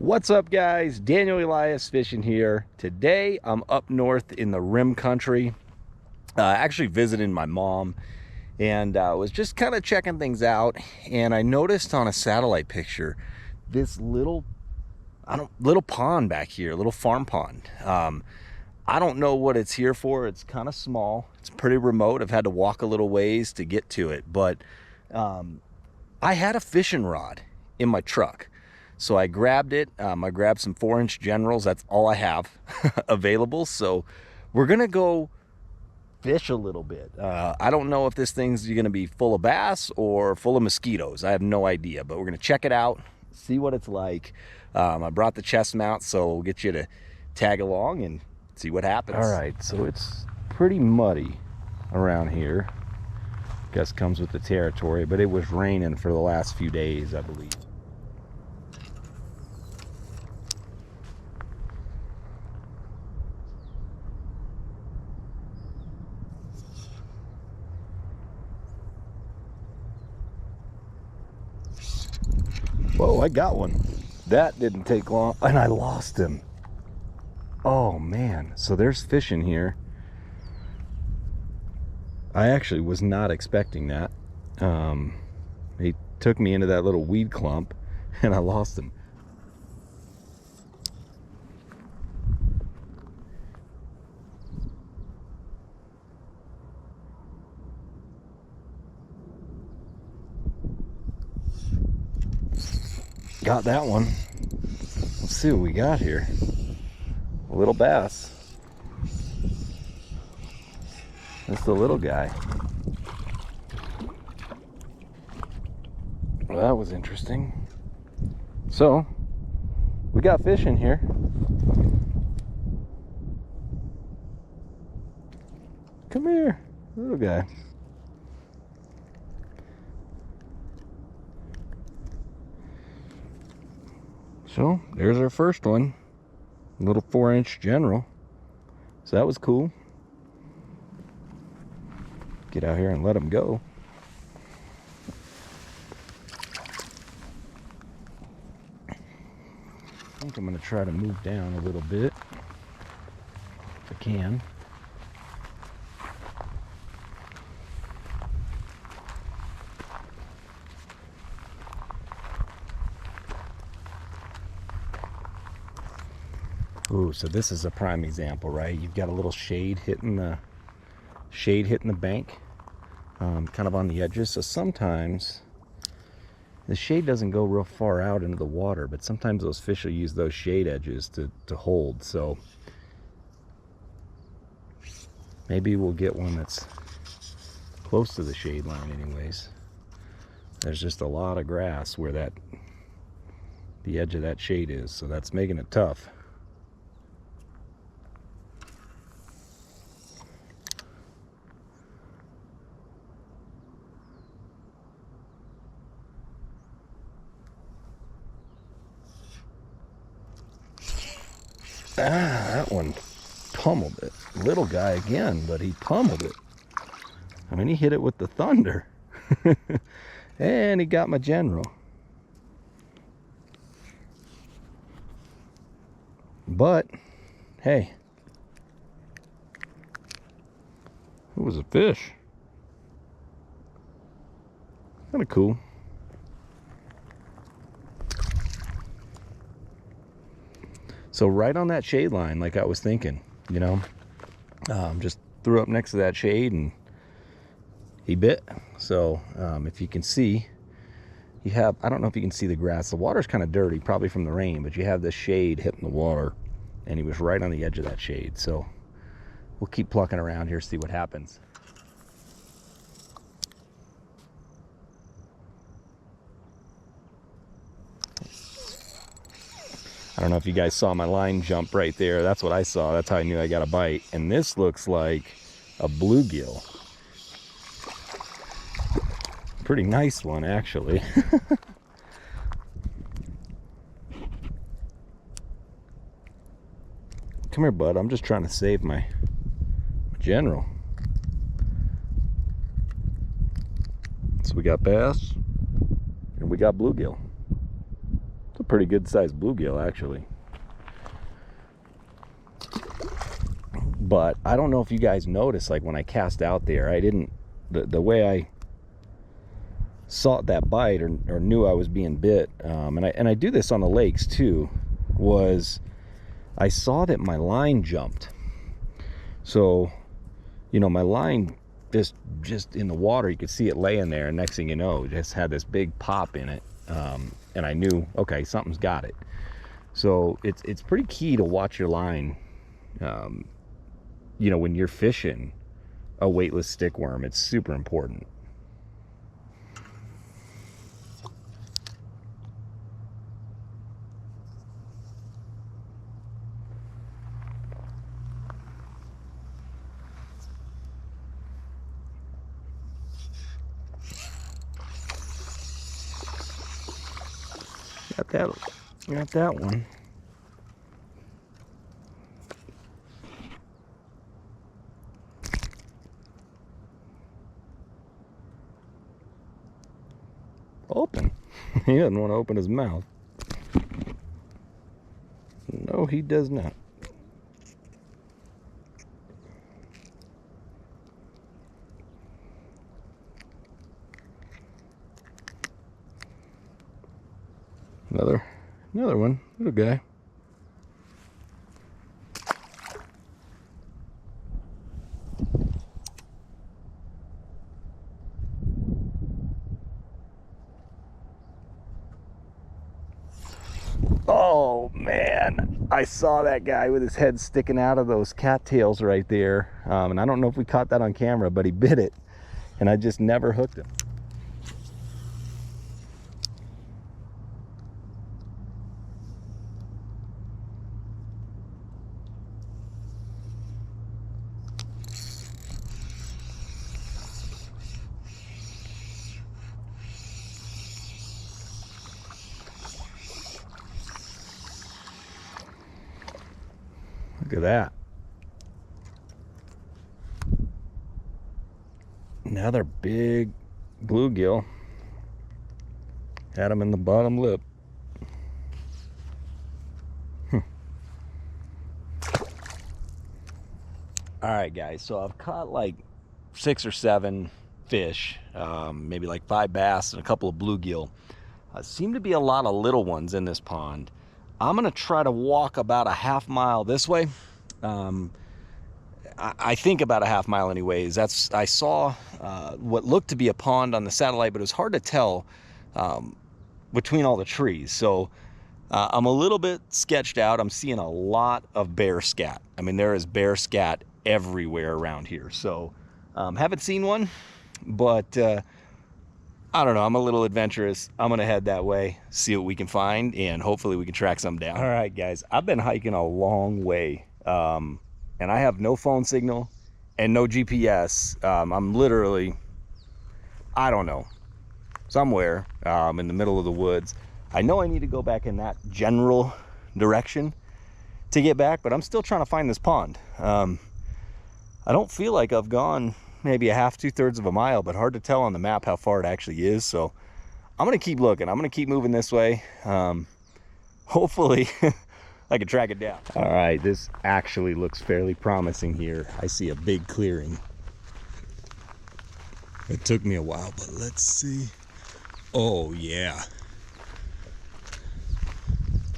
What's up, guys? Daniel Elias fishing here. Today I'm up north in the Rim Country, actually visiting my mom, and was just kind of checking things out. And I noticed on a satellite picture this little pond back here, little farm pond. I don't know what it's here for. It's kind of small. It's pretty remote. I've had to walk a little ways to get to it, but I had a fishing rod in my truck. So I grabbed it. I grabbed some 4-inch generals. That's all I have available. So we're going to go fish a little bit. I don't know if this thing's going to be full of bass or full of mosquitoes. I have no idea, but we're going to check it out, see what it's like. I brought the chest mount, so we'll get you to tag along and see what happens. All right, so it's pretty muddy around here. Guess comes with the territory, but it was raining for the last few days, I believe. Whoa, I got one. That didn't take long, and I lost him. Oh man, so there's fish in here. I actually was not expecting that. He took me into that little weed clump and I lost him. Got that one. Let's see what we got here. A little bass. That's the little guy. Well, that was interesting. So, we got fish in here. Come here, little guy. So there's our first one, a little 4-inch general. So that was cool. Get out here and let him go. I think I'm going to try to move down a little bit if I can. Ooh, so this is a prime example, right? You've got a little shade hitting the bank, kind of on the edges. So sometimes the shade doesn't go real far out into the water, but sometimes those fish will use those shade edges to hold. So maybe we'll get one that's close to the shade line anyways. There's just a lot of grass where the edge of that shade is, so that's making it tough. That one pummeled it. Little guy again, but he pummeled it. I mean, he hit it with the thunder. And he got my general. But, hey, it was a fish. Kind of cool. So right on that shade line, like I was thinking, you know, just threw up next to that shade and he bit. So if you can see, you have, I don't know if you can see the grass. The water's kind of dirty, probably from the rain, but you have this shade hitting the water and he was right on the edge of that shade. So we'll keep plucking around here, see what happens. I don't know if you guys saw my line jump right there. That's what I saw. That's how I knew I got a bite. And this looks like a bluegill. Pretty nice one, actually. Come here, bud. I'm just trying to save my general. So we got bass and we got bluegill. It's a pretty good sized bluegill, actually. But I don't know if you guys noticed, like when I cast out there, I didn't, the way I saw that bite or knew I was being bit, and I do this on the lakes too, was I saw that my line jumped. So, you know, my line just in the water, you could see it laying there, and next thing you know, it just had this big pop in it, and I knew, okay, something's got it. So it's pretty key to watch your line. You know, when you're fishing a weightless stick worm, it's super important. Got that one. Open. He doesn't want to open his mouth. No, he does not. Another one. Little guy. Oh man, I saw that guy with his head sticking out of those cattails right there, and I don't know if we caught that on camera, but he bit it, and I just never hooked him. Look at that. Another big bluegill. Had him in the bottom lip. Alright guys, so I've caught like 6 or 7 fish, maybe like 5 bass and a couple of bluegill. Seem to be a lot of little ones in this pond. I'm gonna try to walk about a half mile this way. I think about a half mile anyways. I saw what looked to be a pond on the satellite, but it was hard to tell between all the trees. So I'm a little bit sketched out. I'm seeing a lot of bear scat. I mean, there is bear scat everywhere around here. So haven't seen one, but I don't know, I'm a little adventurous. I'm gonna head that way, see what we can find, and hopefully we can track some down. All right, guys, I've been hiking a long way, and I have no phone signal and no GPS. I'm literally, I don't know, somewhere in the middle of the woods. I know I need to go back in that general direction to get back, but I'm still trying to find this pond. I don't feel like I've gone maybe a half, 2/3 of a mile, but hard to tell on the map how far it actually is. So I'm gonna keep looking. I'm gonna keep moving this way. Hopefully I can track it down. All right, this actually looks fairly promising here. I see a big clearing. It took me a while, but let's see. Oh yeah.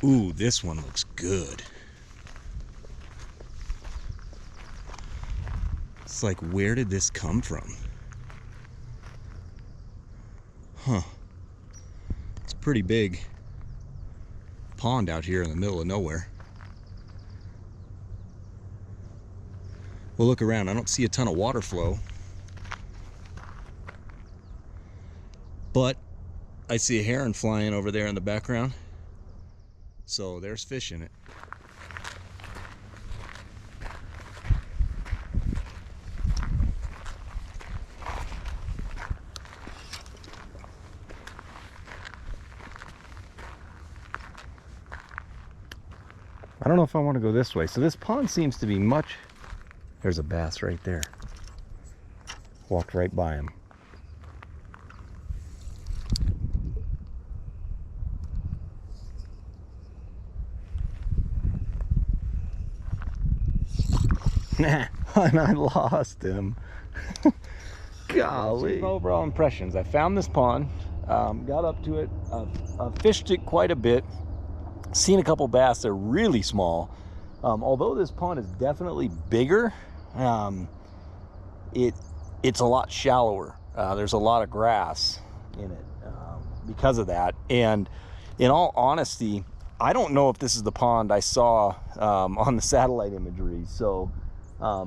Ooh, this one looks good. It's like, where did this come from? Huh. It's a pretty big pond out here in the middle of nowhere. We'll look around. I don't see a ton of water flow, but I see a heron flying over there in the background. So there's fish in it. I don't know if I want to go this way. So this pond seems to be much... There's a bass right there. Walked right by him. And I lost him. Golly. Some overall impressions. I found this pond, got up to it, fished it quite a bit, seen a couple bass. They're really small. Although this pond is definitely bigger, it's a lot shallower. There's a lot of grass in it because of that. And in all honesty, I don't know if this is the pond I saw on the satellite imagery. So I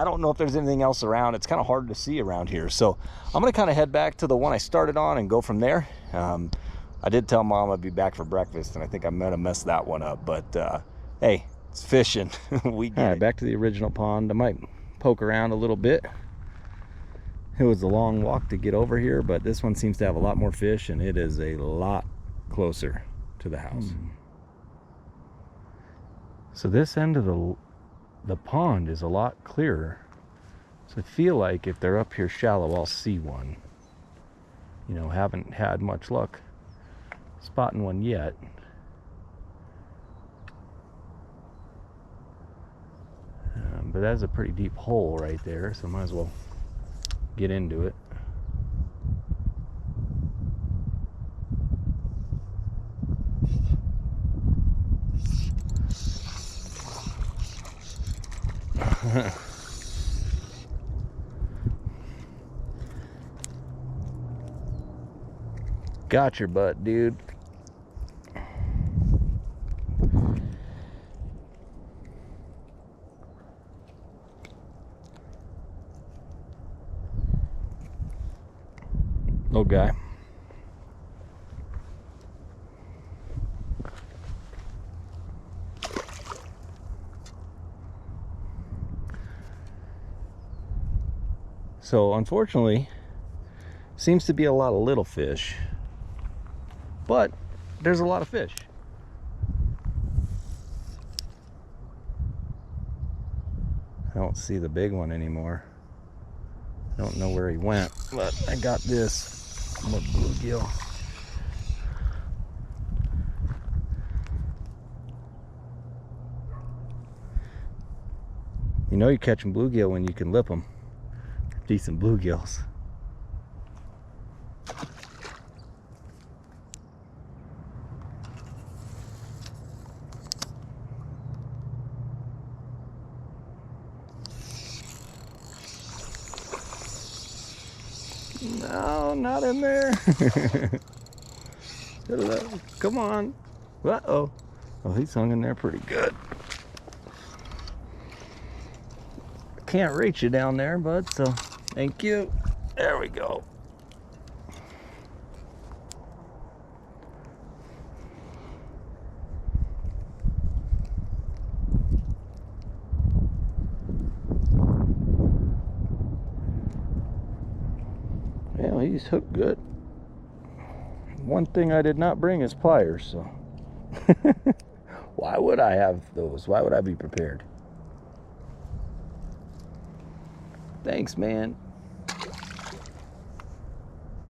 don't know if there's anything else around. It's kind of hard to see around here. So I'm going to kind of head back to the one I started on and go from there. I did tell Mom I'd be back for breakfast, and I think I might have messed that one up. But hey, it's fishing. We get it. All right, back to the original pond. I might poke around a little bit. It was a long walk to get over here, but this one seems to have a lot more fish, and it is a lot closer to the house. So this end of the pond is a lot clearer. So I feel like if they're up here shallow, I'll see one. You know, haven't had much luck spotting one yet. But that's a pretty deep hole right there, so might as well get into it. Got your butt, dude. Little guy. So unfortunately, seems to be a lot of little fish, but there's a lot of fish. I don't see the big one anymore. I don't know where he went, but I got this little bluegill. You know you're catching bluegill when you can lip them. Decent bluegills. No, not in there. Come on. Uh-oh. Oh, he's hung in there pretty good. Can't reach you down there, bud, so thank you. There we go. Well, he's hooked good. One thing I did not bring is pliers, so why would I have those? Why would I be prepared? Thanks, man.